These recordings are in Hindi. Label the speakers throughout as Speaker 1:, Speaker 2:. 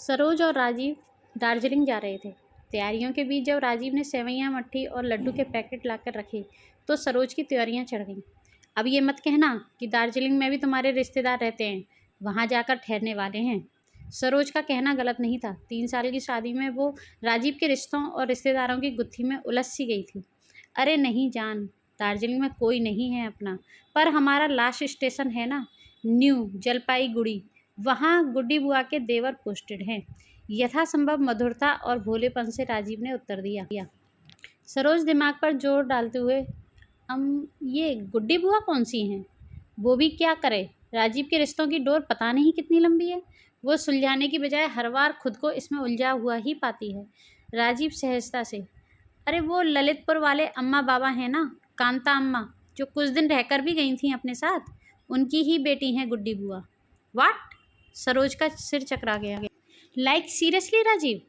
Speaker 1: सरोज और राजीव दार्जिलिंग जा रहे थे। तैयारियों के बीच जब राजीव ने सेवैयाँ, मट्ठी और लड्डू के पैकेट लाकर रखे तो सरोज की त्योरियाँ चढ़ गईं। अब ये मत कहना कि दार्जिलिंग में भी तुम्हारे रिश्तेदार रहते हैं, वहाँ जाकर ठहरने वाले हैं। सरोज का कहना गलत नहीं था। 3 साल की शादी में वो राजीव के रिश्तों और रिश्तेदारों की गुत्थी में उलझ सी गई थी। अरे नहीं जान, दार्जिलिंग में कोई नहीं है अपना, पर हमारा लास्ट स्टेशन है ना, न्यू जलपाईगुड़ी, वहाँ गुड्डी बुआ के देवर पोस्टेड हैं। यथासंभव मधुरता और भोलेपन से राजीव ने उत्तर दिया। सरोज दिमाग पर जोर डालते हुए, ये गुड्डी बुआ कौन सी हैं? वो भी क्या करे? राजीव के रिश्तों की डोर पता नहीं कितनी लंबी है। वो सुलझाने की बजाय हर बार खुद को इसमें उलझा हुआ ही पाती है। राजीव सहजता से, अरे वो ललितपुर वाले अम्मा बाबा हैं ना, कांता अम्मा, जो कुछ दिन रहकर भी गई थीं अपने साथ, उनकी ही बेटी हैं गुड्डी बुआ। वाट? सरोज का सिर चकरा गया। Like seriously Rajiv?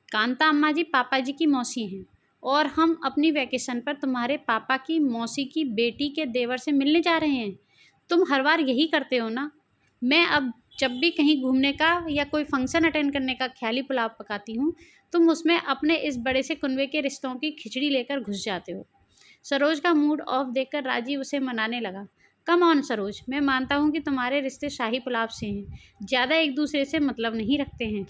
Speaker 1: कांता अम्मा जी पापा जी की मौसी हैं और हम अपनी वैकेशन पर तुम्हारे पापा की मौसी की बेटी के देवर से मिलने जा रहे हैं। तुम हर बार यही करते हो ना। मैं अब जब भी कहीं घूमने का या कोई फंक्शन अटेंड करने का ख्याली पुलाव पकाती हूँ, तुम उसमें अपने इस बड़े से कुनबे के रिश्तों की खिचड़ी लेकर घुस जाते हो। सरोज का मूड ऑफ देखकर राजीव उसे मनाने लगा। कम ऑन सरोज, मैं मानता हूँ कि तुम्हारे रिश्ते शाही पुलाव से हैं, ज़्यादा एक दूसरे से मतलब नहीं रखते हैं,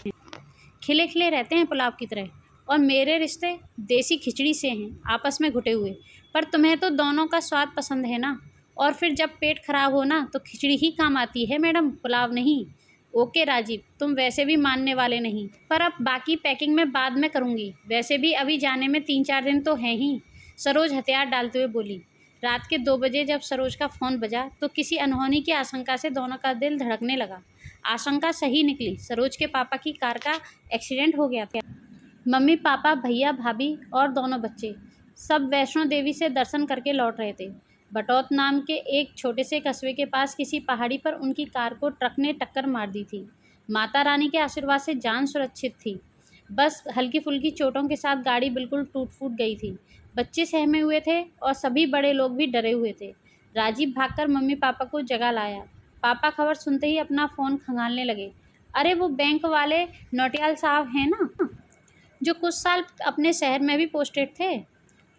Speaker 1: खिले खिले रहते हैं पुलाव की तरह, और मेरे रिश्ते देसी खिचड़ी से हैं, आपस में घुटे हुए। पर तुम्हें तो दोनों का स्वाद पसंद है ना, और फिर जब पेट खराब हो ना तो खिचड़ी ही काम आती है मैडम, पुलाव नहीं। ओके राजीव, तुम वैसे भी मानने वाले नहीं, पर अब बाकी पैकिंग मैं बाद में करूँगी, वैसे भी अभी जाने में 3-4 दिन तो हैं ही। सरोज हथियार डालते हुए बोली। रात के 2 बजे जब सरोज का फ़ोन बजा तो किसी अनहोनी की आशंका से दोनों का दिल धड़कने लगा। आशंका सही निकली। सरोज के पापा की कार का एक्सीडेंट हो गया था। मम्मी पापा, भैया भाभी और दोनों बच्चे सब वैष्णो देवी से दर्शन करके लौट रहे थे। बटौत नाम के एक छोटे से कस्बे के पास किसी पहाड़ी पर उनकी कार को ट्रक ने टक्कर मार दी थी। माता रानी के आशीर्वाद से जान सुरक्षित थी, बस हल्की फुल्की चोटों के साथ गाड़ी बिल्कुल टूट फूट गई थी। बच्चे सहमे हुए थे और सभी बड़े लोग भी डरे हुए थे। राजीव भागकर मम्मी पापा को जगा लाया। पापा खबर सुनते ही अपना फ़ोन खंगालने लगे। अरे वो बैंक वाले नौटियाल साहब हैं ना, जो कुछ साल अपने शहर में भी पोस्टेड थे।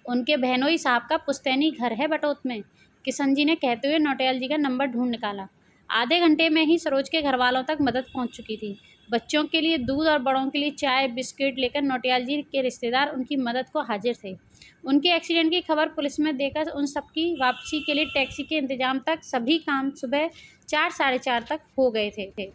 Speaker 1: उनके बहनोई साहब का पुश्तैनी घर है बटौत में, किशन जी ने कहते हुए नौटियाल जी का नंबर ढूंढ निकाला। आधे घंटे में ही सरोज के घर वालों तक मदद पहुंच चुकी थी। बच्चों के लिए दूध और बड़ों के लिए चाय बिस्किट लेकर नौटियाल जी के रिश्तेदार उनकी मदद को हाजिर थे। उनके एक्सीडेंट की खबर पुलिस में देकर उन सबकी वापसी के लिए टैक्सी के इंतजाम तक सभी काम सुबह 4 साढ़े 4 तक हो गए थे।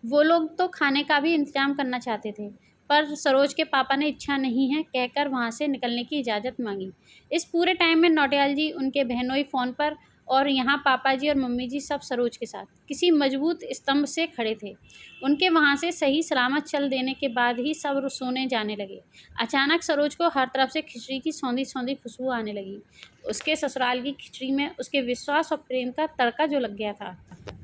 Speaker 1: वो लोग तो खाने का भी इंतजाम करना चाहते थे, पर सरोज के पापा ने इच्छा नहीं है कहकर वहाँ से निकलने की इजाज़त मांगी। इस पूरे टाइम में नौटियाल जी, उनके बहनोई फ़ोन पर, और यहाँ पापा जी और मम्मी जी सब सरोज के साथ किसी मजबूत स्तंभ से खड़े थे। उनके वहाँ से सही सलामत चल देने के बाद ही सब सोने जाने लगे। अचानक सरोज को हर तरफ से खिचड़ी की सौंधी सौंधी खुशबू आने लगी। उसके ससुराल की खिचड़ी में उसके विश्वास और प्रेम का तड़का जो लग गया था।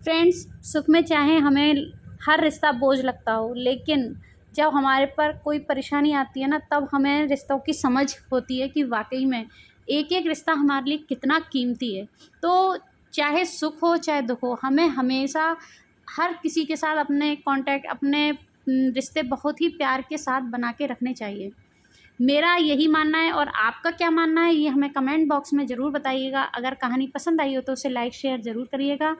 Speaker 1: फ्रेंड्स, सुख में चाहे हमें हर रिश्ता बोझ लगता हो, लेकिन जब हमारे पर कोई परेशानी आती है ना, तब हमें रिश्तों की समझ होती है कि वाकई में एक एक रिश्ता हमारे लिए कितना कीमती है। तो चाहे सुख हो चाहे दुख हो, हमें हमेशा हर किसी के साथ अपने कांटेक्ट, अपने रिश्ते बहुत ही प्यार के साथ बना के रखने चाहिए। मेरा यही मानना है, और आपका क्या मानना है ये हमें कमेंट बॉक्स में ज़रूर बताइएगा। अगर कहानी पसंद आई हो तो उसे लाइक शेयर ज़रूर करिएगा।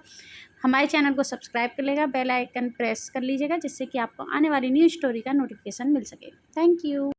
Speaker 1: हमारे चैनल को सब्सक्राइब कर लेगा, बेल आइकन प्रेस कर लीजिएगा, जिससे कि आपको आने वाली न्यू स्टोरी का नोटिफिकेशन मिल सके। Thank you.